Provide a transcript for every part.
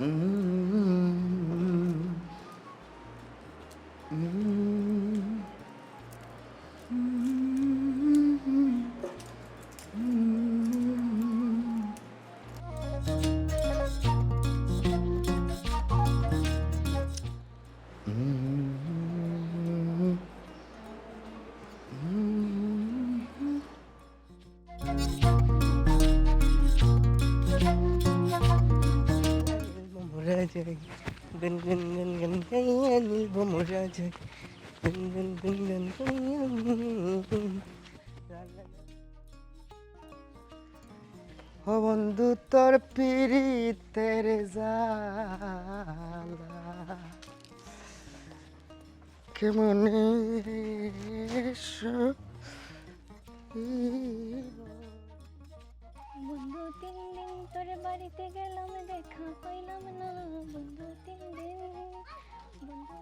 Gan gan gan gan kaya nilbo mo raja. Gan gan gan gan kaya. ও বন্ধু তোর পিরিতের জালা কেমনে বন্ধু 3 দিন তোর বাড়িতে গেলাম দেখা পাইলাম না বন্ধু 3 দিন বন্ধু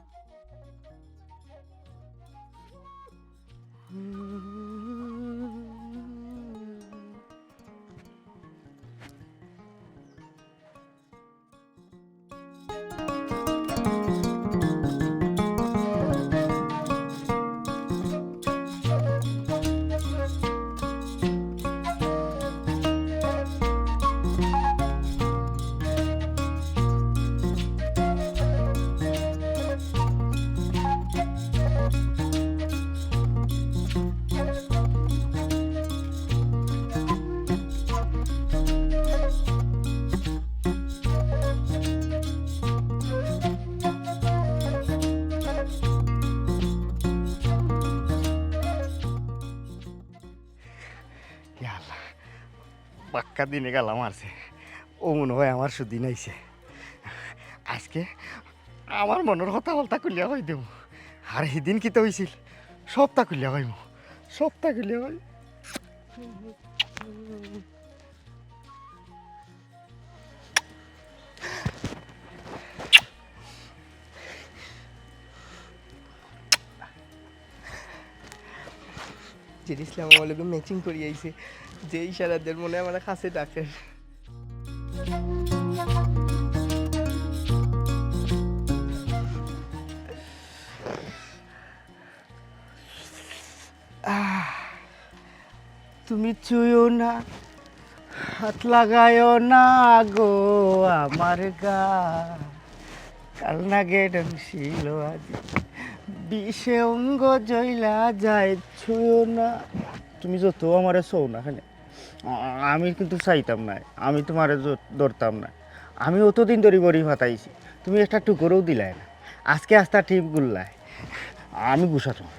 পাক্কা দিনে গেলাম আছে ও মনে হয় আমার সুদিন আইছে আজকে আমার মনের কথা বলতা খুলিয়া হই দেব আর সেদিন কি তো হয়েছিল সবটা খুলিয়া হইব সবটা খুলিয়া হই ইসলাম আমার ম্যাচিং করি আইছে যে ইশারাদের মনে আমার কাছে ডাকে তুমি ছুঁয়ো না হাত লাগায়ও না গো আমার গা কাল নাগে ডংছিল আজি বিষে অঙ্গ জইলা যায় ছুঁয়ো না তুমি যত আমারে চৌ না খানে আমি কিন্তু চাইতাম না আমি তোমারে ধরতাম না আমি অতদিন ধরে বড়ি ফাটাইছি তুমি একটা টুকরোও দিলাই না আজকে আস্তা ঠিক গুল্লাই আমি গুছা তোমার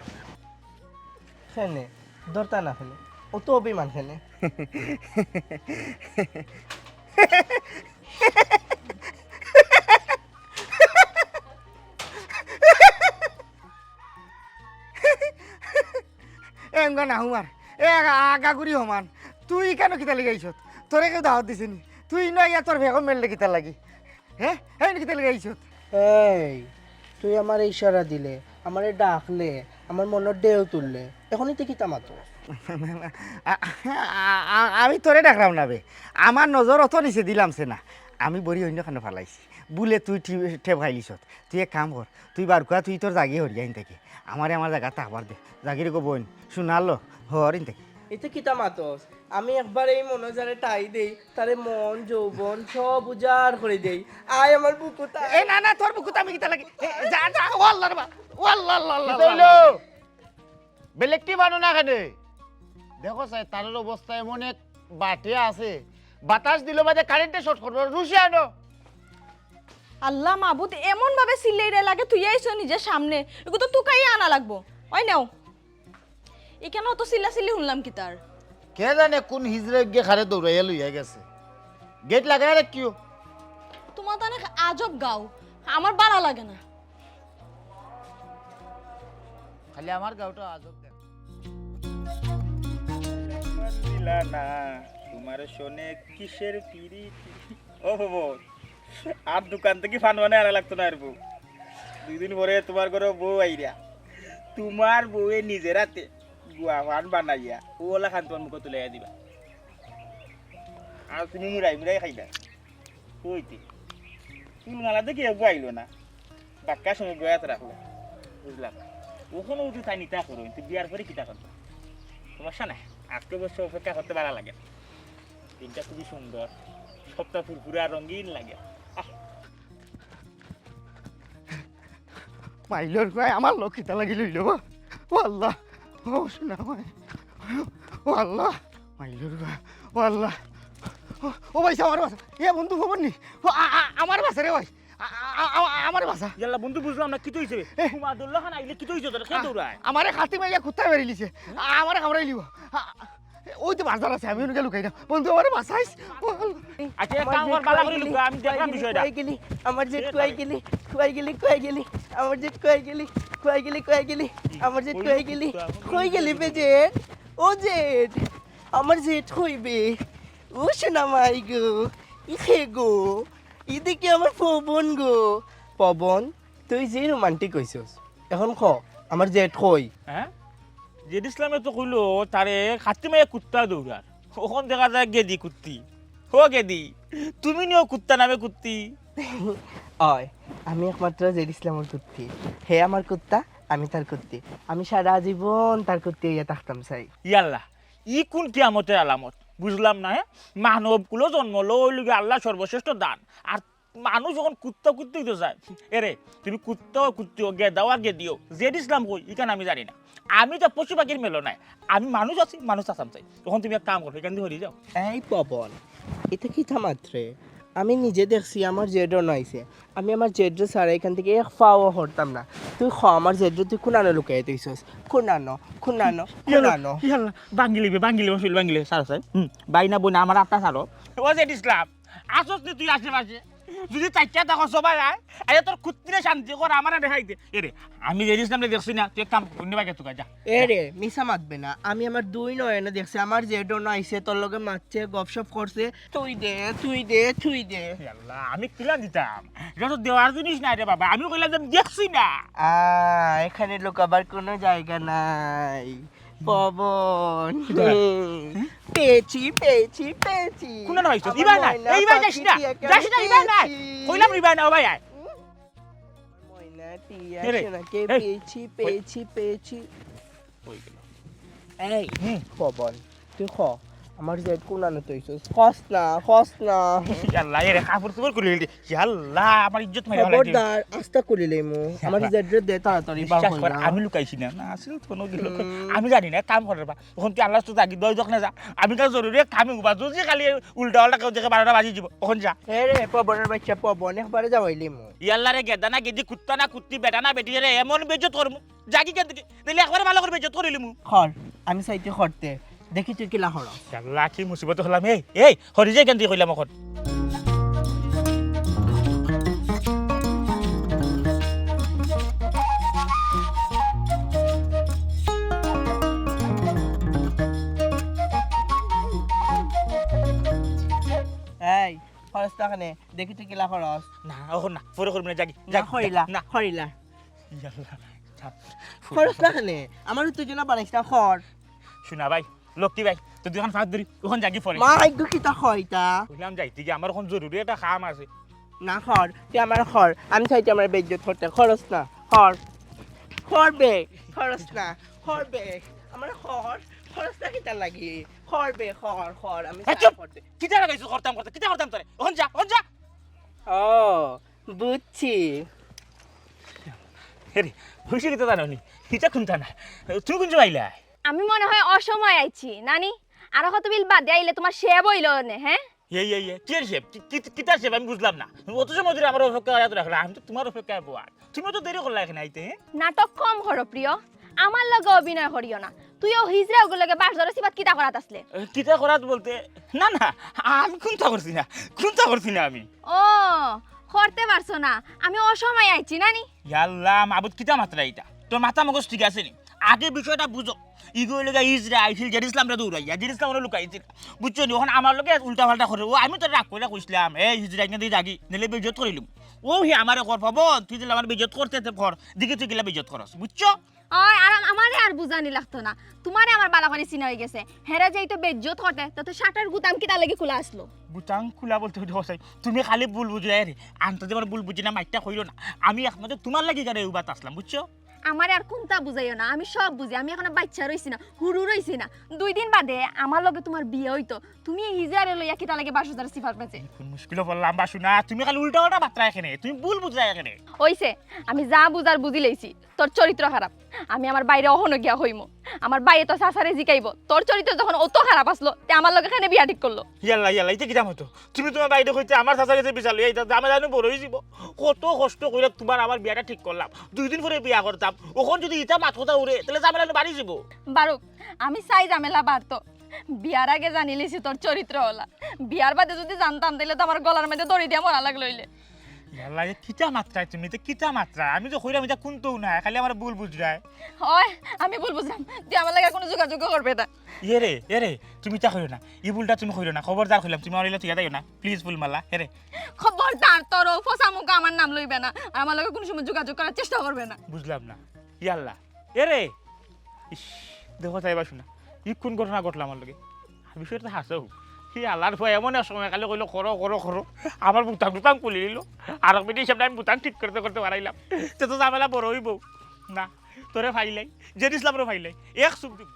খেলে ধরতা না খেলে ও তো অভিমান খেলে এমগা না হুমার এ আগাগুড়ি হমান তুই কেন কিতা লেগাইছ তোরে কেউ দাওয়াত দিছিনি তুই নয় তোর ভেগম মেললে কিতা লাগি হ্যাঁ হ্যাঁ কিতা লেগাইছ এই তুই আমার ইশারা দিলে আমারে ডাকলে আমার মনের ঢেউ তুললে এখনই তুই কিতা মাতো আমি তোরে ডাকলাম না বে আমার নজর অত নিচে দিলামছে না আমি বড়ি অন্য খানে ফালাইছি বুলে তুই ঠেপ খাইলিস তুই এক কাম কর তুই বার করা তুই তোর জাগিয়ে হরি আইন থেকে আমার জায়গা তাহবার দে জাগির গো বোন শুনালো হরিন থেকে এতে কিতা মাতস আমি একবার এই মনোজারে টাই দেই তারে মন যৌবন সব উজাড় করে দেই আয় আমার বুকুটা এ না না তোর বুকুটা আমি কিতা লাগে যা যা ওয়াল্লাহ রে বা ওয়াল্লাহ আল্লাহ হইলো বেলেকটি বানো না কেন দেখো স্যার তারের অবস্থা এমন এক বাটে আছে বাতাস দিল বাদে কারেন্টে শর্ট করবো রুশি আনো আল্লাহ মাবুদ এমন ভাবে সিলেইরে লাগে তুই আইছো নিজের সামনে এগো তো তুকাই আনা লাগবো ওই নাও এখানে তো সিল্লাসিল্লি শুনলাম কি তার কে জানে কোন হিজরে গিয়ে খারে দৌড়াইয়া লইয়া গেছে গেট লাগাই রাখিও তোমার তো অনেক আজব গাও আমার ভালো লাগে না খালি আমার গাওটা আজব দেখ দিলা না তোমার শোনে কিসের পিরি ও বাবু আর দোকান থেকে ফান মানে আনা লাগতো না আর বউ 2 দিন পরে তোমার ঘরে বউ আইরা তোমার বউয়ে নিজের হাতে গুয়া ফান বানাইয়া ওলা খান তোমার মুখে তুলে দিবা আর তুমি মুড়াই খাইবা কইতে তুলনালা দেখি এগো আইলো না বাক্কা সময় বয়াত রাখলো বুঝলাম ওখানে উঠে তাই নিতা করো কিন্তু বিয়ার পরে কিতা করবো সমস্যা নাই আজকে বছর অপেক্ষা করতে ভালো লাগে দিনটা খুবই সুন্দর সপ্তাহ ফুরফুরা রঙিন লাগে মাইলর কয় আমার লক্ষিতা লাগি লইল ও আল্লাহ ও শোনা ও আল্লাহ মাইলর কয় ও আল্লাহ ও ভাই আমার বাসা এ বন্ধু খবর নি আমার বাসা রে ভাই আমার বাসা ইয়াল্লা বন্ধু বুঝলাম না কি হইছে হুমাদুল্লাহ খান আইলে কি হইছে তোর খেয়ে দৌড়ায় আমারে খাতি মাইয়া কুত্তা বেরি লিছে আমারে কামড়াই লিব ওই তো বাজার আছে আমি ওকে লুকাই না বন্ধু আমারে বাসাইস আচ্ছা এক কাম কর বালা করে লুকা আমি দেখলাম বিষয়টা আমার জেট কুয়াই গেলি আমার জেট কুয়াই গেলি আমার জেট কুয়াই গেলি কই গেলি বে জেট ও জেট আমার জেট হইবে ও শোনা মাই গো ইহে গো ইদিকে আমার পবন গো পবন তুই যে রোমান্টিক হইছস এখন খ আমার জেট কই হ্যাঁ জেড ইসলামে তো কইলো তারে খাতি মাইয়া কুত্তা দৌড়ার ওখান দেখা যায় গেদি কুত্তি ও গেদি তুমি নিও কুত্তা নামে কুত্তি অয় আমি একমাত্র জেড ইসলামের কুত্তি হে আমার কুত্তা আমি তার কুত্তি আমি সারা জীবন তার কুত্তি ইয়ে থাকতাম চাই ইয়াল্লা ই কোন কিয়ামতের আলামত বুঝলাম না হ্যাঁ মানব কুলো জন্ম ওই লুগে আল্লাহ সর্বশ্রেষ্ঠ দান আর মানুষ যখন কুত্তা কুত্তি তো যায় এরে তুমি কুত্তাও কুত্তিও গেদাও আর গেদিও জেড ইসলাম কই এখানে আমি জানি না আমি তো পশু পাখির মেলো নাই আমি মানুষ আছি মানুষ আসাম চাই তখন তুমি এক কাম করো এখান দিয়ে হরিয়ে যাও এই পবন এটা কি থামাত্রে আমি নিজে দেখছি আমার জেডও নাইছে আমি আমার জেড্রো ছাড়া এখান থেকে এক পাও হরতাম না তুই আমার জেড্রো তুই কোনানো লুকাই তুইছস কোনানো ইয়াল্লা বাঙ্গিলি ফিল বাঙ্গিলি সার সাই বাইনা বইনা আমার আত্মা সারো ও জেড ইসলাম আসস তুই আশেপাশে যদি চাইটা দেখো সবাই আরে তোর কুত্তিরে শান্তি কর আমার দেখাইতে এরে আমি জেড ইসলাম দেখছি না তুই এক কাম অন্য বাগে তুই যা এরে মিছা মাতবে না আমি আমার দুই নয়নে দেখছি আমার জেডও নাইছে তোর লগে মারছে গপসপ করছে তুই দে ইয়াল্লা আমি কিলা দিতাম এটা তো দেওয়ার জিনিস নাই রে বাবা আমি কইলাম যে দেখছি না এখানে লুকাবার কোনো জায়গা নাই পবন পেয়েছি কোন না হইছো ইবা না এইবা যাস না ইবা না কইলাম ইবা না ও ভাই আয় ময়না টিয়া এরে, সোনাকে এই, পেয়েছি কই গেল এই পবন তুই আমার জেড কোনানো তুইছস খস না ইয়াল্লা এরে কাপড় চোপড় খুলে দিলি ইয়াল্লা আমার ইজ্জত মাইরা খবরদার আস্তা করিলে মু আমার জেড দে তাড়াতাড়ি বার বিশ্বাস হই কর না আমি লুকাইছি না না আসলে কোনো গেল আমি জানি না কাম করে বা ওখান কি আল্লাহ তো জাগি দই যখন যা আমি কাজ জরুরি কামে উবা যদি খালি উল্টা উল্টা কেউ দেখে 12টা বাজি দিব ওখান যা রে পবনের বাচ্চা পবন একবারে যাওয়াইলি মু ইয়াল্লা রে গেদা না গেদি কুত্তা না কুত্তি বেটা না বেটি রে এমন বেজত করমু জাগি কেন দিকে দিলে একবারে ভালো করে বেজত করিলি মু আমি চাইতে খরতে দেখি তুই কিলা হর ইয়াল্লা কি মুসিবত হলাম এই হরি যাই কেন দি কইলাম এখন এই খরচ টাকানে দেখি তুই কিলা খরচ না এখন না পরে করবি না জাগি যা খরিলা না খরিলা ইয়াল্লা খরচ টাকানে আমার উত্তেজনা বাড়াইছ না খর শুনা ভাই লক্ষ্মী ভাই তো দুখান ফাঁক ধরি ওখান জাগি পরে মা একটু কিতা খয়তা কইলাম যাইতে কি আমার এখন জরুরি একটা কাম আছে না খর তুই আমার খর আমি চাইতে আমার বেজ্জত করতে খরচ না খর বে খরচ না খর বে আমার খরচ না কিতা লাগি খর বে খর আমি করতে কিতা লাগাইছো করতাম তোরে ওখান যা ও বুঝছি হেরি হইছে কিতা জানোনি হিটা কোনটা না তুই কোন যাইলা আমি মনে হয় অসময় আইছি নানি আর কত বিল বাদ দিয়ে আইলে তোমার সে বইল নে হ্যাঁ এই কি শেপ কিতা শেপ আমি বুঝলাম না অত সময় ধরে আমার অপেক্ষা রাখলা আমি তো তোমার অপেক্ষায় বোয়া তুমি তো দেরি করলা এখানে আইতে নাটক কম করো প্রিয় আমার লগে অভিনয় করিও না তুইও হিজরা ওগুলো লগে বাস ধরে সিবাত কিতা করাত আসলে কিতা করাত বলতে না আমি কোনটা করছি না আমি ও করতে পারছো না আমি অসময় আইছি নানি ইয়াল্লা মাবুদ কিতা মাত্রা এটা তোর মাথা মগজ ঠিক আছে নি আগে বিষয়টা বুঝো ইগোর লেগে ইসরায়েল জেরুসালামরে দৌড়াইয়া জেরুসালামরে লুকাইছিল বুঝছো নি এখন আমার লগে উল্টা পাল্টা করে ও আমি তো রাগ করে কইছিলাম এই ইসরায়েল দিয়ে জাগি নিলে বেজত করিলুম ও হি আমারে কর পাবো তুই দিলে আমার বেজত করতে কর দিকে তুই গেলে বেজত করস বুঝছো ওই আর আমারে আর বুঝানি লাগতো না তোমারে আমার বালা করে চিনা হয়ে গেছে হেরা যেই তো বেজ্জত করতে তত শাটার গুতাম কিটা লাগি খোলা আসলো বুটাং খোলা বলতে হইছে তুমি খালি ভুল বুঝলাই রে আনতে তোমার ভুল বুঝি না মাইটা কইলো না আমি একমাত্র তোমার লাগি করে উবাত আসলাম বুঝছো আমার আর কোনটা বুঝাইও না আমি সব বুঝি আমি এখন বাচ্চা রইছি না হুরু রইছি না 2 দিন বাদে আমার লগে তোমার বিয়ে হইতো তুমি হিজারে লইয়া কিটা লাগে 22,000 সিফার পেছে কোন মুশকিল বললাম বাসু না তুমি খালি উল্টা উল্টা বাত্রা এখানে তুমি ভুল বুঝলাই এখানে হইছে আমি যা বুঝার বুঝি লইছি তোর চরিত্র খারাপ আমি আমার বাইরে অহনো গিয়া হইমো আমার বাইরে তো সাসারে জিকাইব তোর চরিত্র যখন অত খারাপ আসলো তে আমার লগে এখানে বিয়া ঠিক করলো ইয়াল্লা ইয়াল্লা এটা কিটা মতো তুমি তোমার বাইরে কইতে আমার সাসারে বিচার লই এইটা আমি জানো বড় হই যাব কত কষ্ট কইরা তোমার আমার বিয়াটা ঠিক করলাম 2 দিন পরে বিয়া করতাম ওখন যদি এটা মাথাটা উড়ে তাহলে ঝামেলা বাড়ি যাব বারুক আমি চাই ঝামেলা বাড়তো বিয়ার আগে জানি লিছি তোর চরিত্র হলা বিয়ার বাদে যদি জানতাম তাহলে তো আমার গলার মধ্যে দড়ি দিয়া মরা লাগলইলে ইয়াল্লা এ কিটা মাত্রা তুমি তো কিটা মাত্রা আমি তো কইরাম এটা কোনটাও না খালি আমার ভুল বুঝরাই হয় আমি ভুল বুঝলাম তুই আমার লাগে কোনো যোগাযোগ করবে না এরে তুমি তা কইরো না ই ভুলটা তুমি কইরো না খবরদার কইলাম তুমি আইলে তুই যাইও না প্লিজ ভুল মালা হেরে খবরদার তোর ফসা মুখে আমার নাম লইবে না আর আমার লগে কোনো সময় যোগাযোগ করার চেষ্টা করবে না বুঝলাম না ইয়াল্লা এরে ইস দেখো চাইবা শুনা ই কোন ঘটনা ঘটলাম আমার লগে আর বিষয়টা হাসো কি আল্লাহর ভয় এমন এক সময় কালে কইলো করো আমার বুতাং খুলে দিল আর মিনিট হিসাবে আমি বুতাং ঠিক করতে পারাইলাম তো ঝামেলা বড় হইব না তোরে ফাইলাই জেরুসালামরে ফাইলাই এক সুখ দিব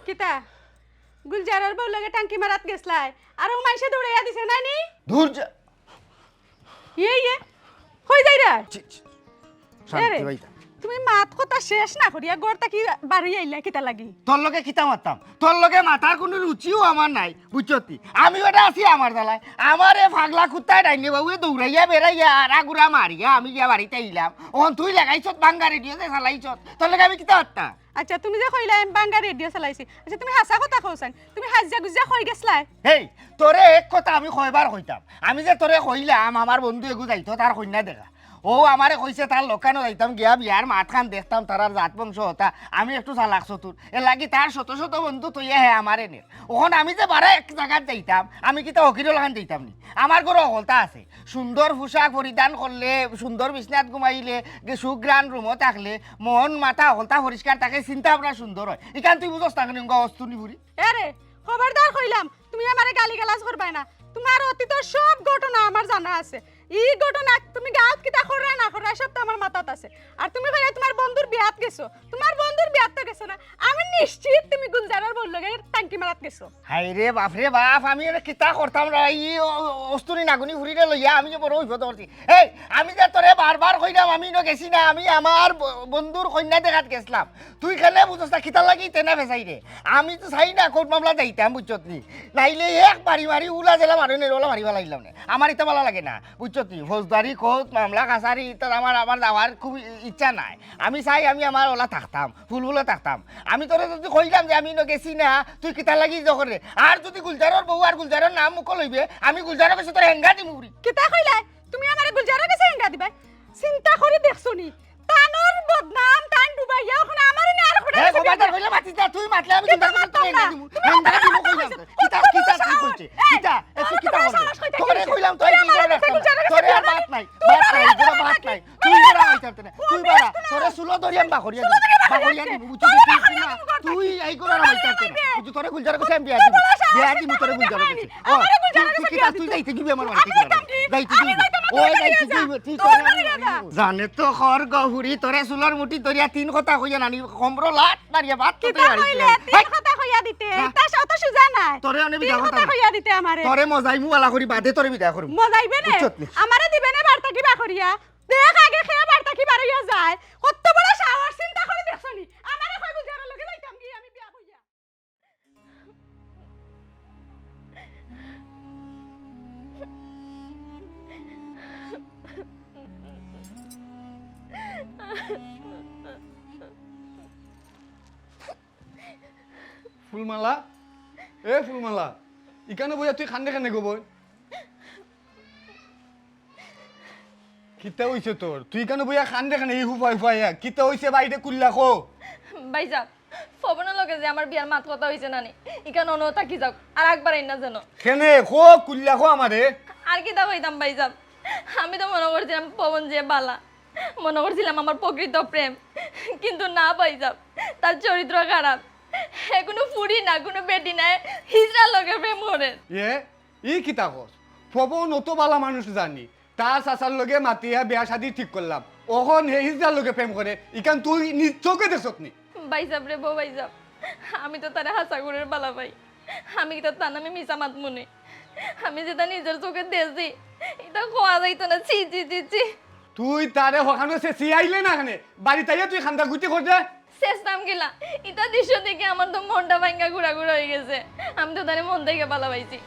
কিতা গুলজারের বউ লগে টাঙ্কি মারাত গেছলাই আর ও মাইসে দৌড়াইয়া দিছে নানি দূর যা ইয়ে হই যাই রে শান্তি ভাই তুমি মাত কথা শেষ না করিয়া গড়টা কি বাড়ি আইলা কিতা লাগি তোর লগে কিতা মারতাম তোর লগে মাথার কোনো রুচিও আমার নাই বুঝছতি আমি ওটা আছি আমার জ্বালায় আমার এ ফাগলা কুত্তায় ডাইনি বাবু দৌড়াইয়া বেড়াইয়া আগুরা মারিয়া আমি গিয়া বাড়িতে আইলাম ওখান তুই লাগাইছত বাঙ্গা রেডিও যে চালাইছত তোর লগে আমি কিতা মারতাম আচ্ছা তুমি যে কইলা আমি বাঙ্গা রেডিও চালাইছি আচ্ছা তুমি হাসা কথা কওছান তুমি হাজিয়া গুজিয়া কই গেছলাই হেই তোরে এক কথা আমি কয়বার কইতাম আমি যে তোরে কইলাম আমার বন্ধু এগু যাইতো তার কন্যা দেখা ও আমারে কইছে তার লোকানো যাইতাম গিয়া বিয়ার মাতখান দেখতাম তার জাত বংশ হতা আমি একটু চালাক চতুর এর লাগি তার শত বন্ধু তৈয়া হে আমারে নে ওখান আমি যে বারা এক জায়গায় যাইতাম আমি কিতা হকিরল খান যাইতাম নি আমার ঘরে অকলতা আছে সুন্দর পোশাক পরিধান করলে সুন্দর বিছনাত ঘুমাইলে সুগ্রান রুমও থাকলে মন মাথা অকলতা পরিষ্কার থাকে চিন্তা ভাবনা সুন্দর হয় এখান তুই বুঝস না কেন অস্তুনি বুড়ি আরে খবরদার কইলাম তুমি আমারে গালি গালাজ করবাই না তোমার অতীতের সব ঘটনা আমার জানা আছে এই ঘটনা তুমি গাঁত কিতা করে না করে সব তো আমার মাথাত আছে আর তুমি কইলা তোমার বন্ধুর বিয়াত গেছো তোমার বন্ধুর বিয়াত তো গেছো না আমি নিশ্চিত তুমি গুলজারের বল লগে টাঙ্কি মারাত গেছো হাই রে বাপ রে বাপ আমি এটা কিতা করতাম রে ই অস্তুনি নাগুনি ফুরিরে লইয়া আমি যে বড় বিপদ করছি এই আমি যে তোরে বারবার কইলাম আমি ন গেছি না আমি আমার বন্ধুর কন্যা দেখাত গেছলাম তুই খেলে বুঝছ না কিতা লাগি তেনা ফেসাই রে আমি তো চাই না কোর্ট মামলা যাইতাম বুঝছত নি নাইলে এক মারি উলা জেলা মারি ওলা মারিবা লাগিলাম না আমার এটা ভালো লাগে না বুঝছত নি ফৌজদারি কোর্ট মামলা কাছারি এটা আমার যাওয়ার খুব ইচ্ছা নাই আমি চাই আমি আমার ওলা থাকতাম ফুলবুলে থাকতাম আমি তোরে যদি কইলাম যে আমি ন গেছি না তুই কিতা লাগি যখন আর যদি গুলজারের বউ আর গুলজারের নাম মুখ লইবে আমি গুলজারের কাছে তোর হেঙ্গা দিমু উড়ি কিতা কইলা তুমি আমারে গুলজারের কাছে হেঙ্গা দিবা চিন্তা করে দেখছো নি তানোর বদনাম তান ডুবাইয়া ওখানে আমারে নি আর কোটা এ গোবাদার কইলা মাতিতা তুই মাতলে আমি গুলজারের কাছে তোর হেঙ্গা দিমু হেঙ্গা দিমু কইলাম কিতা তুই কইছে কিতা তুই কিতা বলছিস তোরে কইলাম তুই কি করে তোরে আর বাত নাই গোরা বাত নাই তুই গোরা আইতাতে না তুই বাড়া তোরে সুলো ধরিয়াম বাকরিয়া দিমু বুঝছিস তুই এই গোরা আইতাতে না তুই তোরে গুলজারের কাছে আমি বিয়া দিমু তোরে গুলজারের কাছে ও তুই কিতা তুই যাইতে দিবি আমার বাড়িতে যাইতে দিবি ওই যাইতে দিবি তুই জানে তো খর গহুরি তোরে সুলোর মুঠি ধরিয়া তিন কথা কইয়া নানি কমরো লাট মারিয়া ভাত তোতে কইলে তিন কথা কইয়া দিতে তা তো সুজা নাই তোরে অনে বিদা কথা কইয়া দিতে আমারে তোরে মজাইমু ওয়ালা করি বাদে তোরে বিদা করব মজাইবে না আমারে দিবে না বার্তা কি বা করিয়া দেখ আগে খেয়া বার্তা কি বাড়িয়া যায় কত বড় সাহস চিন্তা করে দেখছনি আমারে কই বুঝার লগে যাইতাম কি আমি বিয়া কইয়া ফুলমালা এ ফুলমালা ইকানে বইয়া তুই খান্দে খানে গো বই কিতা হইছে তোর তুই কেন বইয়া খান্দে খানে এই হুফাই হুফাইয়া কিতা হইছে বাইরে কুল্লা খো বাইজা ফবনের লগে যে আমার বিয়ার মাত কথা হইছে নানি ইকান অন থাকি যাও আর একবার না জানো কেনে খো কুল্লা খো আমারে আর কি তা হইতাম বাইজা আমি তো মনে করছিলাম পবন যে বালা মনে করছিলাম আমার প্রকৃত প্রেম কিন্তু না বাইজা তার চরিত্র খারাপ কোনো ফুড়ি না কোনো বেটি নাই হিজড়ার লগে প্রেম করে ই কিতা কস ফবন অত বালা মানুষ জানি তার চাচার লগে মাতিয়া বিয়া শাদি ঠিক করলাম ওখন হে হিজড়ার লগে প্রেম করে ইকান তুই নিজ চোখে দেখছত নি বাইজাব রে বউ বাইজাব আমি তো তারে হাসাগুড়ের বালা পাই আমি তো তার নামে মিশা মাত মনে আমি যেটা নিজের চোখে দেখছি এটা খোয়া যাইতো না ছি ছি ছি ছি তুই তারে হখানো সে আইলে না খানে বাড়ি তাইয়া তুই খান্দা গুটি করছে শেষ নাম গিলা এটা দৃশ্য দেখে আমার তো মনটা ভাঙ্গা ঘুরা ঘুরা হয়ে গেছে আমি তো তারে মন থেকে বালা পাইছি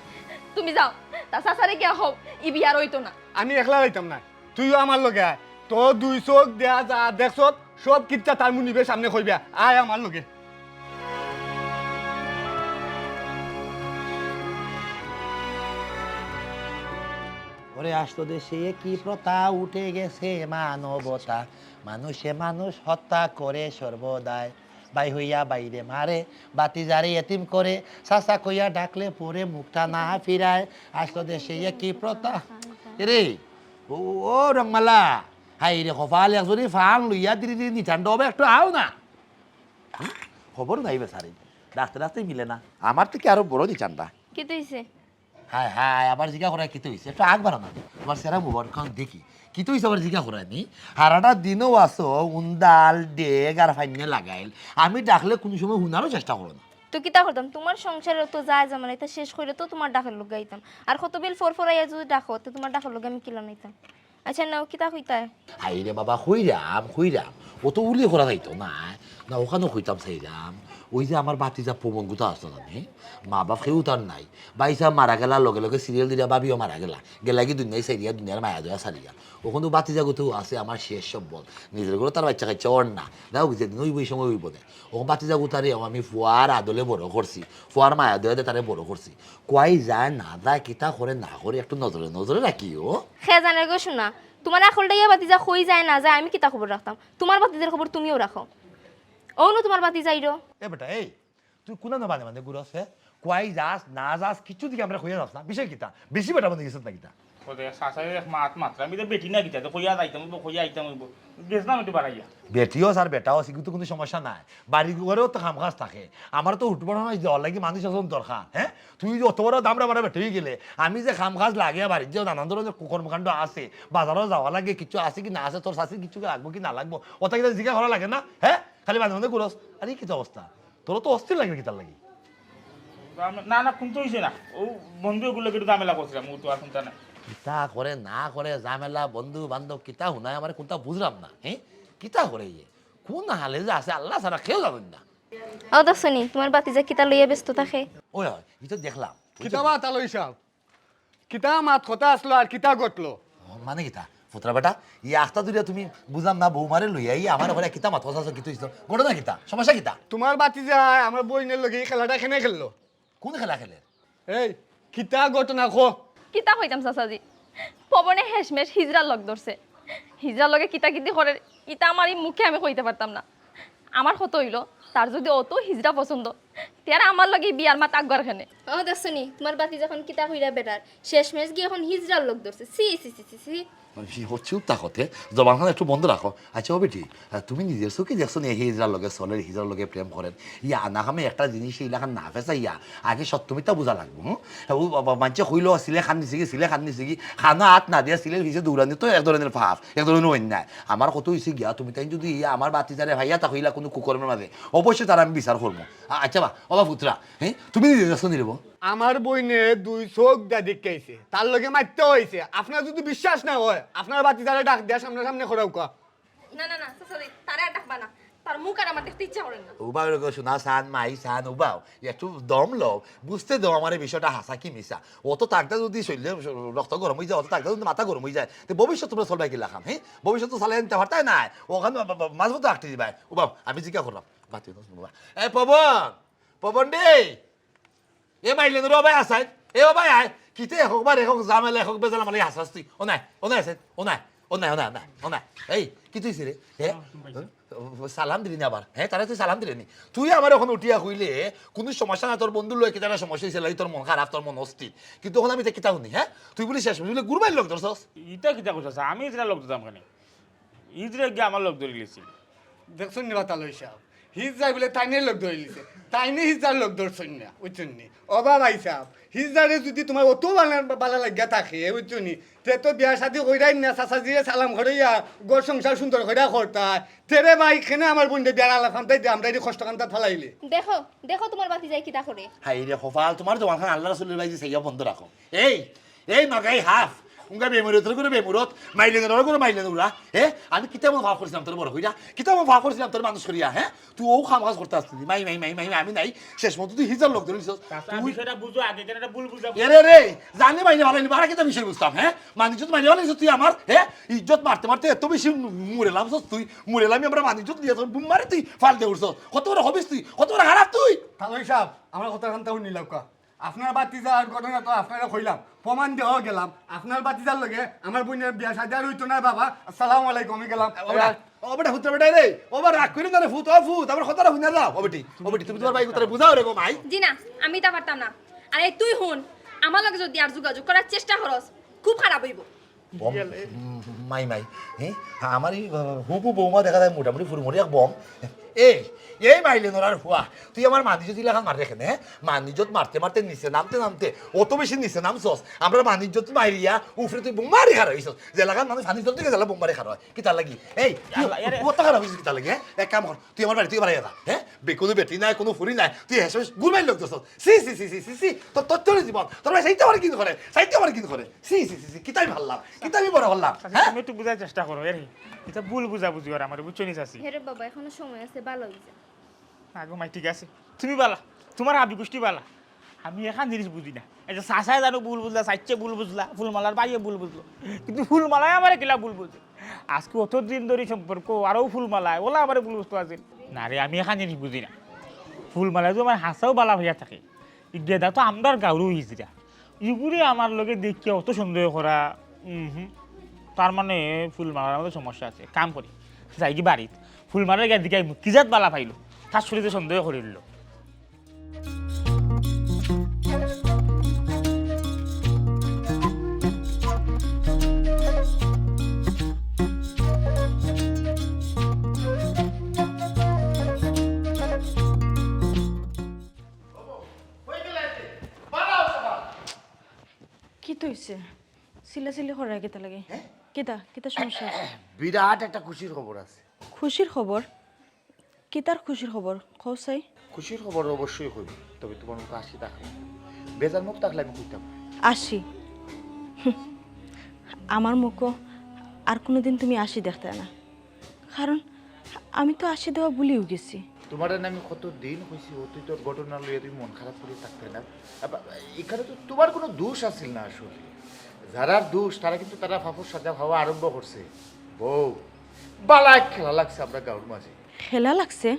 তুমি যাও তা সাসারে গিয়া হোক ই বিয়ার হইতো না আমি একলা যাইতাম না তুইও আমার লগে আয় তো দুই চোখ দেয়া যা দেখছত সব কিচ্ছা তার মুনিবে সামনে কইবা আয় আমার লগে ওরে আসতো দেশে কি প্রথা উঠে গেছে মানবতা মানুষে মানুষ হত্যা করে সর্বদাই বাই হইয়া বাইরে মারে বাতি জারে এতিম করে চাচা কইয়া ডাকলে পরে মুখটা না ফিরায় আসতো দেশে কি প্রথা রে ও রংমালা হাই রে কপাল একজনই ফাং লইয়া দিদি দিদি নিঠান্ড হবে একটু আও না খবর নাই বেচারি ডাক্তার ডাক্তার মিলে না আমার থেকে আরো বড় নিচান্ডা কি তুইছে হাই হাই আবার জিজ্ঞা করায় কি হয়েছে একটু আগ বাড়ানো তোমার সেরা মোবাইল খান দেখি কি হয়েছে আবার জিজ্ঞা করায় নি হারাটা দিনও আসো উন্দাল ডেগ আর ফাইনে লাগাইল আমি ডাকলে কোনো সময় শুনারও চেষ্টা করো না তো কিতা করতাম তোমার সংসারে তো যায় জামানা এটা শেষ করে তো তোমার ডাকের লোক গাইতাম আর কত বিল ফোরাইয়া যদি ডাকো তো তোমার ডাকের লোক আমি কিলা নিতাম আচ্ছা নাও কিতা হইতায় হাই রে বাবা হইরাম ও তো উলি করা যাইতো না না ওখানেও হইতাম সেইরাম ওই যে আমার বাতিজা প্রবঙ্গুতা আসতো জানি মা বাপ কেউ তার নাই বাইসা মারা গেলার লগে লগে সিরিয়াল দিয়া বাবিও মারা গেলা কি দুনিয়ায় সাইরিয়া দুনিয়ার মায়া দয়া সারিয়া ওখানে বাতিজা গোতেও আছে আমার শেষ সব বল নিজের করে তার বাচ্চা কাচ্চা ওর না দেখো যেদিন ওই বই সময় ওইব না ওখানে বাতিজা গোতারে আমি ফুয়ার আদলে বড় করছি ফুয়ার মায়া দয়া তারে বড় করছি কয় যায় না যায় কিতা করে না করে একটু নজরে রাখিও খে জানে গো শোনা তোমার আখলটা ইয়া বাতি যা হই যায় না যায় আমি কিতা খবর রাখতাম তোমার বাতিদের খবর তুমিও রাখো নো তোমার বাতি যাইরো এ বেটা এই তুই কোনা না মানে গুরস হে কয় যাস না যাস কিছু দিকে আমরা কইয়া যাস না বিষয় কিতা বেশি বেটা মানে গেছত না কিতা ওরে সাসাই এক মাত্রা আমি তো বেটি না গিতা তো কইয়া যাইতাম কইয়া আইতাম গেছ না একটু বাড়াইয়া বেটিও আর বেটাও সিগুতো কোনো সমস্যা নাই বাড়ি ঘরেও তো কাম কাজ থাকে আমার তো উঠবো না যে লাগি মানুষ এখন দরকার হ্যাঁ তুই যে অত বড় দামরা বাড়া বেটে গেলে আমি যে কাম কাজ লাগে বাড়ির যে নানান ধরনের কর্মকাণ্ড আছে বাজারও যাওয়া লাগে কিছু আছে কি না আছে তোর শাশি কিছু লাগবো কি না লাগবো ওটা কিনা জিজ্ঞা করা লাগে না হ্যাঁ খালি মাঝে মধ্যে গুরস আরে কি অবস্থা তোর তো অস্থির লাগবে কি তার লাগি না না কোন তো হইছে না ও বন্ধু এগুলো একটু ঝামেলা করছিলাম ও তো আর কোনটা নাই কিতা করে না করে ঝামেলা বন্ধু বান্ধব কিতা শুনায় আমার কোনটা বুঝলাম না হ্যাঁ কিতা করে ইয়ে কোন হালে যে আছে আল্লাহ ছাড়া কেউ জানেন না ও দেখছনি তোমার বাতি যা কিতা লইয়া ব্যস্ত থাকে ওই হয় এটা দেখলাম কিতা মাত আলো হিসাব কিতা মাত কথা আসলো আর কিতা গটলো মানে কিতা ফুতরা বেটা ই আখতা দুরিয়া তুমি বুঝলাম না বৌমারে লইয়া ই আমার ঘরে কিতা মাথা আছে কিতা হইছিল ঘটনা কিতা সমস্যা কিতা তোমার বাতি যায় আমার বইনের লগে এই খেলাটা খেনে খেললো কোন খেলা খেলে এই কিতা ঘটনা কো কিতা হইতাম চাচাজি পবনে হেসমেশ হিজড়ার লগ ধরছে হিজড়ার লগে কিতা কিতি করে ইটা আমার এই মুখে আমি কইতে পারতাম না আমার কত হইল তার যদি অত হিজড়া পছন্দ তারা আমার লগে বিয়ার মাত আগর খানে ও দেখছনি তোমার বাতি যখন কিতা হইরা বেটার শেষ মেশ গিয়ে এখন হিজড়ার লোক ধরছে সি সি সি সি সি চুপ থাকতে জবানখান একটু বন্ধ রাখো আচ্ছা ও বেটি তুমি নিজের চোখে দেখছো নি হিজড়ার লগে চলের হিজড়ার লগে প্রেম করেন ইয়া আনাখামে একটা জিনিস এইলাখান না ফেসা ইয়া আগে সত্যমিতা বোঝা লাগবো মানুষে কইল সিলে খান নিছে কি খানা হাত না দিয়া সিলের হিসেবে দৌড়ানি তো এক ধরনের পাপ এক ধরনের অন্যায় আমার কত হয়েছে গিয়া তুমি তাই যদি ইয়া আমার বাতিজারে ভাইয়া তা হইলা কোনো কুকর্মের মাঝে অবশ্যই তারা আমি বিচার করবো আচ্ছা বা বাবা পুত্রা হ্যাঁ তুমি নিজে দেখছো নিব আমার বইনে দুই চোখ দা দেখাইছে তার লগে মারতে হয়েছে আপনার যদি বিশ্বাস না হয় আপনার বাতি তারা ডাক দেয়া সামনে সামনে খড়াও কা না না না চাচাজি তারে আর ডাকবা না তার মুখ আর আমার দেখতে ইচ্ছা করে না উবাও রে শোনা সান মাই সান উবাও একটু দম লও বুঝতে দাও আমার এই বিষয়টা হাসা কি মিশা অত তাকটা যদি শরীরে রক্ত গরম হয়ে যায় অত তাকটা যদি মাথা গরম হয়ে যায় তো ভবিষ্যৎ তোমরা চলবাই কি লাখাম হ্যাঁ ভবিষ্যৎ তো চালাই আনতে পারতাই নাই ওখানে মাঝ মতো আঁকতে দিবাই উবাও আমি জিজ্ঞা করলাম বাতি এ পবন পবন দে এ মাইলে নো ভাই আসাই এ ও ভাই আয় কিতে হোক বারে হোক জামেলা হোক বেজাল মানে হাসাস তুই ও নাই আছে ও নাই এই কি তুইছে রে হে সালাম দিলি না আবার হ্যাঁ তারা তুই সালাম দিলি নি তুই আমার এখন উঠিয়া হইলে কোনো সমস্যা না তোর বন্ধু লয় কি জানা সমস্যা হয়েছিল তোর মন খারাপ তোর মন অস্থির কিন্তু এখন আমি কিতা শুনি হ্যাঁ তুই বলি শেষ বলি গুরবাইল লোক ধরছস ইটা কিতা করছস আমি যেটা লোক দিতাম কেন ইজরে গিয়ে আমার লোক ধরে গেছিল দেখছুন নি বাতা লইছা হিজ যাই বলে তাইনে লোক ধরে লিছে তাইনে হিজার লোক ধরছুন না বুঝছুন নি অবা ভাই সাহেব হিজারে যদি তোমার অত বালা লাগিয়া থাকে বুঝছুন নি তে তো বিয়া শাদি কইরাই না চাচাজিরে সালাম করিয়া গড় সংসার সুন্দর কইরা করতা তেরে ভাই কেনে আমার বন্ধে বিয়ার আলাপ খান্তাই দে আমরা এই কষ্ট কান্তা ফলাইলে দেখো দেখো তোমার বাতি যাই কিতা করে হাই রে হফাল তোমার জওয়ান খান আল্লাহ রাসূলের ভাই যে সাইয়া বন্ধ রাখো এই নগাই হাফ উঙ্গা বেমুরত করে বেমুরত মাইলে না করে মাইলে না হ্যাঁ আমি কিতা মন ভাব করছিলাম তোর বড় হইরা কিতা মন ভাব করছিলাম তোর মানুষ করিয়া হ্যাঁ তুই ও খাম কাজ করতে আসছিস মাই আমি নাই শেষ মতো তুই হিজার লোক ধরিস তুই সেটা বুঝো আগে কেন এটা ভুল বুঝা রে জানি মাইনে ভালো নি বারা কিতা বিষয় বুঝতাম হ্যাঁ মানিজ্জত মাইনে ভালো তুই আমার হ্যাঁ ইজ্জত মারতে এত বেশি মুরেলাম তুই মুরেলাম আমরা মানিজ্জত দিয়ে তোর বুম মারে তুই ফাল দে উঠছ কত বড় হবিস তুই কত বড় খারাপ তুই তালই সাহেব আমরা কথা কান্তা শুনি লাউকা আপনার বাতিজার ঘটনা তো আপনারা কইলাম প্রমাণ দেওয়া গেলাম আপনার বাতিজার লগে আমার বোনের বিয়া শাদি আর হইতো না বাবা আসসালামু আলাইকুম আমি গেলাম ও বেটা হুতরা বেটা রে ও বার রাগ করি না রে ফুত আমার কথাটা শুনে যাও ও বেটি তুমি তোমার ভাই উতরে বুঝাও রে গো মাই জি না আমি তা পারতাম না আরে তুই হুন আমার লগে যদি আর যোগাযোগ করার চেষ্টা করস খুব খারাপ হইব মাই হ্যাঁ আমার হুপু বৌমা দেখা যায় মোটামুটি ফুরমুরি এক বম এই মাইলে নোরার হুয়া তুই আমার মানিজ্জত ইলাকান মার রেখে হ্যাঁ মানিজ্জত মারতে নিচে নামতে অত বেশি নিচে নামছস আমরা মানিজ্জত মাইরিয়া উফরে তুই বোমারি খার হইছস যে এলাকার মানুষ মানিজ্জত থেকে গেলে বোমারি খার হয় কি তার লাগি কত খারাপ হয়েছিস কি তার লাগি হ্যাঁ এক কাম কর তুই আমার বাড়ি থেকে বাড়াই যা হ্যাঁ কোনো বেটি নাই কোনো ফুরি নাই তুই হেসে গুলমাই লোক দোষ সি তোর তোর জীবন তোর ভাই সাইতে আমার কিন্তু করে সি কি তাই ভাবলাম কি তাই বড় হলাম হ্যাঁ তুমি একটু বুঝার চেষ্টা করো এর এটা ভুল বুঝাবুঝি করে আমার বুঝছো নিস আছি হেরে বাবা এখনো সময় আছে ভালো হইছে আগো মাই ঠিক আছে তুমি বালা তোমার আবি গোষ্ঠী বালা আমি এখন জিনিস বুঝি না এই যে চাষায় জানো ভুল বুঝলা সাইচ্ছে ভুল বুঝলা ফুলমালার বাইয়ে ভুল বুঝলো কিন্তু ফুলমালায় আমার কিলা ভুল বুঝে আজকে অত দিন ধরে সম্পর্ক আরও ফুলমালায় ওলা আমার ভুল বুঝতে আছে না রে আমি এখন জিনিস বুঝি না ফুলমালায় তো আমার হাসাও বালা হইয়া থাকে গেদা তো আমরার গাউরু হিজরা ইগুলি আমার লগে দেখিয়া অত সন্দেহ করা তার মানে ফুলমালার মধ্যে সমস্যা আছে কাম করি যাই কি বাড়িত ফুলমালার গিয়ে দিকে কি জাত বালা পাইলো তার শরীরে সন্দেহ করিল কি তৈছে চিল্লাচিল্লি করার কেতা লাগে কেতা কেতা সমস্যা বিরাট একটা খুশির খবর আছে খুশির খবর কেতার খুশির খবর কসাই খুশির খবর অবশ্যই কইব তবে তোমার মুখ হাসি থাকলে বেজার মুখ থাকলে আমি কইতাম আসি আমার মুখও আর কোনোদিন তুমি আসি দেখতে না কারণ আমি তো আসি দেওয়া ভুলেও গেছি তোমার আমি কত দিন হয়েছি অতীতের ঘটনা লইয়া তুমি মন খারাপ করে থাকতে না এখানে তো তোমার কোনো দোষ আছিল না আসলে যারা দোষ তারা কিন্তু তারা ফাফুর সাজা খাওয়া আরম্ভ করছে বউ বালা খেলা লাগছে আমরা গাঁর মাঝে খেলা লাগছে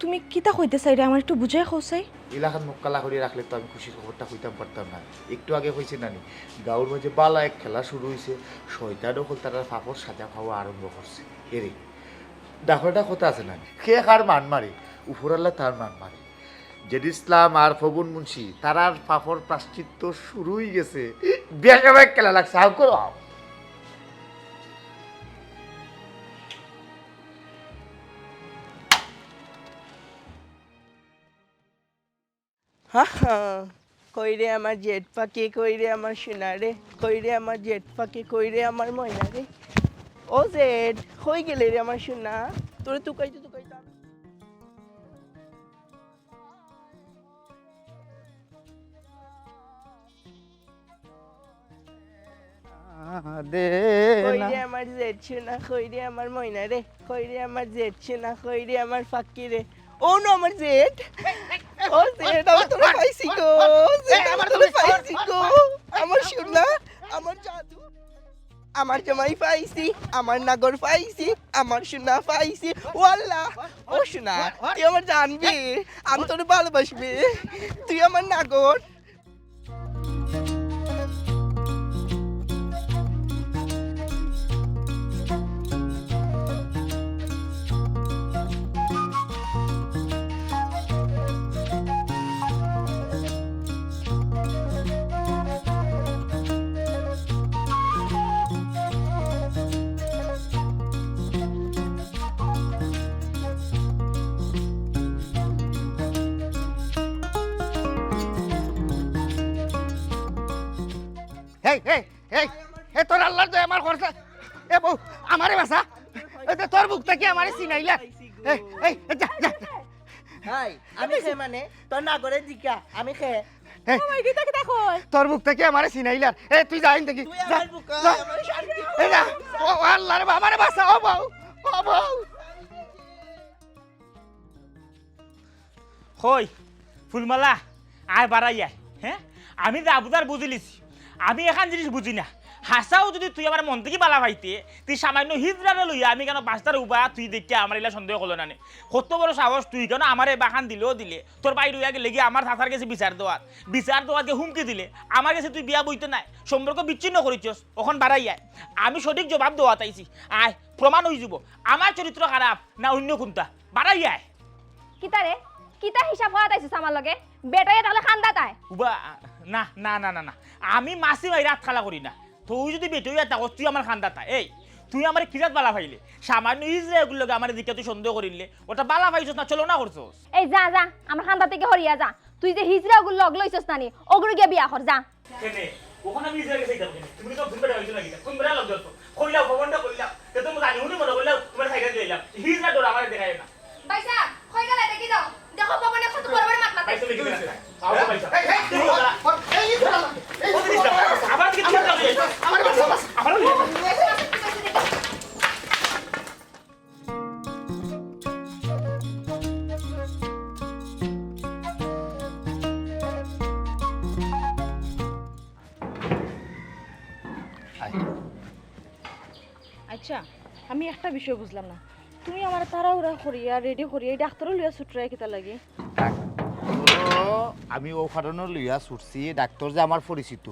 তুমি কিতা কইতে চাই রে আমার একটু বুঝাই কসাই এলাকার মুখ কালা করে রাখলে তো আমি খুশির খবরটা কইতাম পারতাম না একটু আগে হয়েছে নানি গাঁর মাঝে বালা এক খেলা শুরু হয়েছে শয়তান হল তারা ফাফুর সাজা খাওয়া আরম্ভ করছে এরে ডাকটা কথা আছে না সে কার মান মারে উপরাল্লা তার মান মারে জেড ইসলাম আর ফবন মুন্সি তারার পাপড় প্রাশ্চিত্য শুরুই গেছে বেশ খেলা লাগছে আও করো কইরে আমার জেট পাখি কইরে আমার সোনারে কইরে আমার জেট পাখি কইরে আমার ময়নারে ও জেড কই গেলে রে আমার সোনা তোরে তুকাইতে কইরে আমার জেট সোনা কইরে আমার ময়নারে কইরে আমার জেট সোনা কইরে আমার ফাঁকি রে ও নো আমার জেট ও জেড আমি তোরে পাইছি গো জেড আমি তোরে পাইছি গো আমার সোনা আমার জাদু আমার জামাই পাইছি, আমার নাগর পাইছি, আমার সোনা পাইছি। ও আল্লাহ, ও সোনা, তুই আমার জানবি, আমি তোর ভালোবাসবি, তুই আমার নাগর। এই এই এই এই তোর আল্লাহর দয়া আমার খরচা এ বউ আমারে বাসা তোর বুকটা কি আমারে চিনাইলা এই এই যা যা হাই, আমি খে মানে তোর নাগরের দিকা আমি খে। এই তোর বুকটা কি আমারে চিনাইলা এ তুই যাইন দেখি তুই যা আমার বুকা, যা। আমার শান্তি। এই যা ও আল্লাহর আমারে বাসা ও বউ ও বউ হই ফুলমালা আয় বাড়াই আয়। হ্যাঁ, আমি যা বুঝার বুঝিলিছি। আমি এখান জিনিস বুঝি না। হাসাও যদি তুই আমার মন থেকে বালা পাইতে, তুই সামান্য হিজড়ারে লইয়া আমি কেন পাঁচটার উবা তুই দেখি আমার এলা সন্দেহ করলো না। কত বড় সাহস তুই কেন আমার বাখান দিলেও দিলে, তোর বাইর হইয়া গেলে গিয়ে আমার থাতার কাছে বিচার দেওয়ারকে হুমকি দিলে, আমার কাছে তুই বিয়া বইতে নাই, সম্পর্ক বিচ্ছিন্ন করেছস। ওখান বাড়াই আয়, আমি সঠিক জবাব দেওয়া তাইছি। আয় প্রমাণ হয়ে যাব আমার চরিত্র খারাপ না অন্য কোনটা। বাড়াই আয়। কিতারে কিতা হিসাব হওয়া তাইছিস আমার লগে বেটাই তাহলে খান্দা তাই উবা না না না না না, আমি মাসি ভাই রাত খালা করি না। তুই যদি বেটুইয়া থাকো তুই আমার খান্দাতা। এই তুই আমার কিরাত বালা পাইলে, সামান্য ইজরায়েলগুলোকে আমার দিকে তুই সন্দেহ করিলে, ওটা বালা পাইছস না চলো না করছস। এই যা যা আমার খান্দা থেকে হরিয়া যা। তুই যে হিজরা গুলো লগ লইছস নানি ওগুলো গিয়ে বিয়া কর যা। কেনে ওখানে আমি ইজরায়েল গেছি কেন? তুমি তো ঘুরবে যাইছো নাকি? কোন বেলা লগ দরছো কইলাও খবরটা কইলাও তে তুমি জানি উনি মনে কইলাও তোমার সাইডে দিলাম হিজরা ডোর আমার দেখায় না। পয়সা কই গেলে দেখি দাও দেখো পবনে কত বড় বড় মাত মারতে। তুমি কি করছ? আও পয়সা আবার কি ঠিক আছে? আমার বাস আমার আচ্ছা, আমি একটা বিষয় বুঝলাম না, তুমি আমার তাড়াহুড়া করিয়া রেডি করিয়া ডাক্তারও লইয়া ছুটরাই কিতা লাগে? আমি ও কারণে লইয়া ছুটছি, ডাক্তার যে আমার পরিচিত,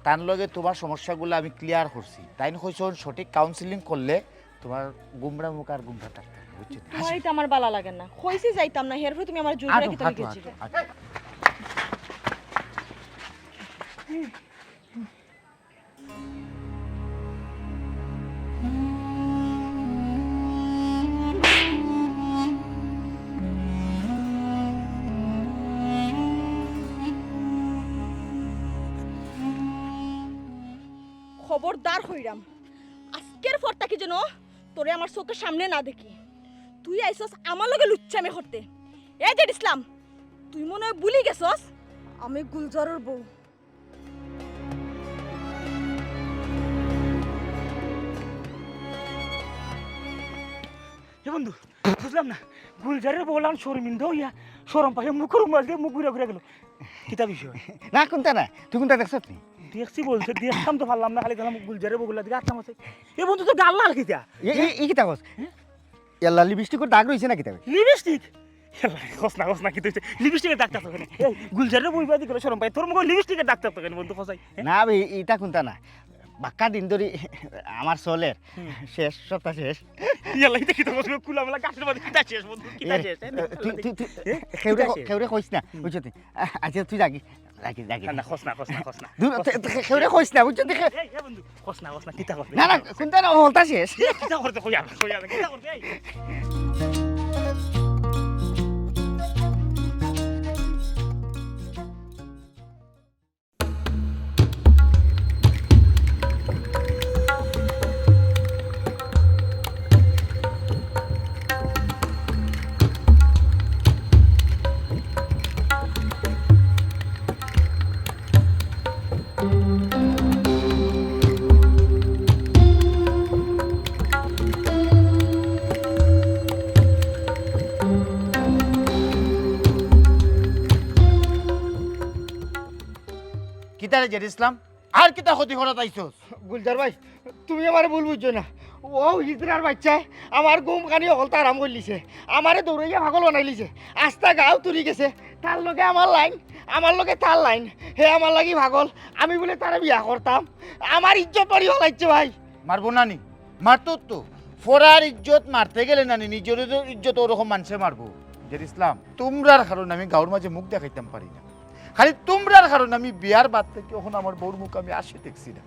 তার লগে তোমার সমস্যাগুলো আমি ক্লিয়ার করছি। তাই কইছন সঠিক কাউন্সিলিং করলে তোমার গুমরা মুখ আর গুমরা থাকতে হবে, বুঝছো? তোমার এটা আমার বালা লাগে না, কইছি যাইতাম না, হেরফে তুমি আমার জোর করে কিতা লিখেছি? খবরদার হইরাম, আজকের পরটা কি যেন তোরে আমার চোখের সামনে না দেখি। তুই আইসস আমার লগে লুচ্চামি করতে। এই যে ইসলাম, তুই মনে হয় ভুলি গেছস আমি গুলজারের বউ। বন্ধু বুঝলাম না, গুলজারের বললাম শর্মিন্দা হইয়া সরম পাইয়া মুখের মাছ দিয়ে মুখ ঘুরে ঘুরে গেল। কিতা বিষয়? না কোনটা না তুই কোনটা দেখছস নি? দেখছি বলছে, দেখতাম তো পারলাম না, খালি গেলাম গুলজারের বগুলা দিকে আটলাম আছে। এ বন্ধু তো গাল লাল কিতা? এই কিতা কস? এল্লা লিপস্টিকের দাগ রইছে না কিতা? লিপস্টিক? কস না কি তুই লিপস্টিকের ডাক্তার তো কেন? এই গুলজারের বইবা দিকে সরম পাই, তোর মুখে লিপস্টিকের ডাক্তার তো কেন বন্ধু? খসাই না ভাই এটা কোনটা না, বাক্কা দিন ধরে আমার চলের শেষ সপ্তাহ শেষ। ইয়াল্লা এটা কি তো কস কুলা মেলা গাছের মধ্যে কিতা শেষ বন্ধু কিতা শেষ? খেউরে কইস না বুঝছো তুই? আচ্ছা তুই রাখি রাখি রাখি না খস না খেউরে কইস না বুঝছো? দেখে এই বন্ধু খস না কিতা করবে? না না কোনটা না হলতা শেষ। কিতা করতে কইয়া কিতা করবে? কিতারে জেড ইসলাম আর কিতা ক্ষতি করা তাইছস? গুলজার ভাই তুমি আমার ভুল বুঝছো না, ও হিজড়ার বাচ্চায় আমার ঘুম কানি অকলতা আরাম করে লিছে, আমারে দৌড়াইয়া পাগল বানাই লিছে, আস্তা গাও তুলি গেছে, তার লগে আমার লাইন, আমার লগে তার লাইন, হে আমার লাগি পাগল, আমি বলে তারা বিয়া করতাম, আমার ইজ্জত বাড়ি হলাইছে ভাই। মারবো নানি, মারতো তো। ফরার ইজ্জত মারতে গেলে নানি নিজের ইজ্জত ওরকম মানুষে মারবো। যে ইসলাম তোমরার কারণে আমি গাঁর মাঝে মুখ দেখাইতাম পারি না, খালি তোমরার কারণে আমি বিয়ার বাদ থেকে এখন আমার বউর মুখ আমি আসে দেখছি না।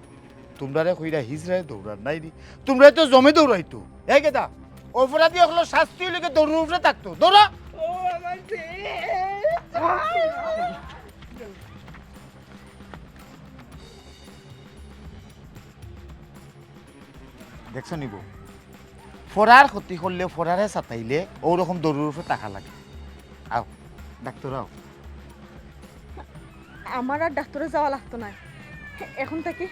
তোমরারে কইরা হিজড়ায় দৌড়ার নাই রে, তোমরা তো জমে দৌড়াইতো। এই গেদা অপরাধী হলো শাস্তি হইলে দৌড়ের উপরে থাকতো, দৌড়া। ও আমার দেখছো নিব ফরার ক্ষতি করলে ফরারে চাতাইলে ওরকম দৌড়ের উপরে টাকা লাগে। আও ডাক্তার আও। আমার আর ডাক্তারে যাওয়া লাগতো না, এখন থেকে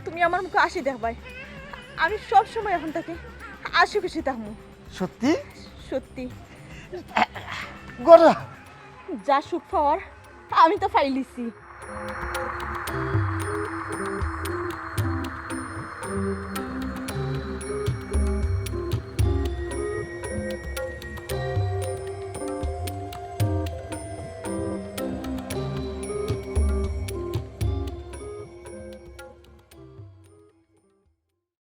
তুমি আমার মুখে হাসি দেখবাই, আমি সব সময় এখন থেকে হাসি খুশি থাকবো। সত্যি সত্যি গড়া যা সুখ পাওয়ার আমি তো ফাইলিছি।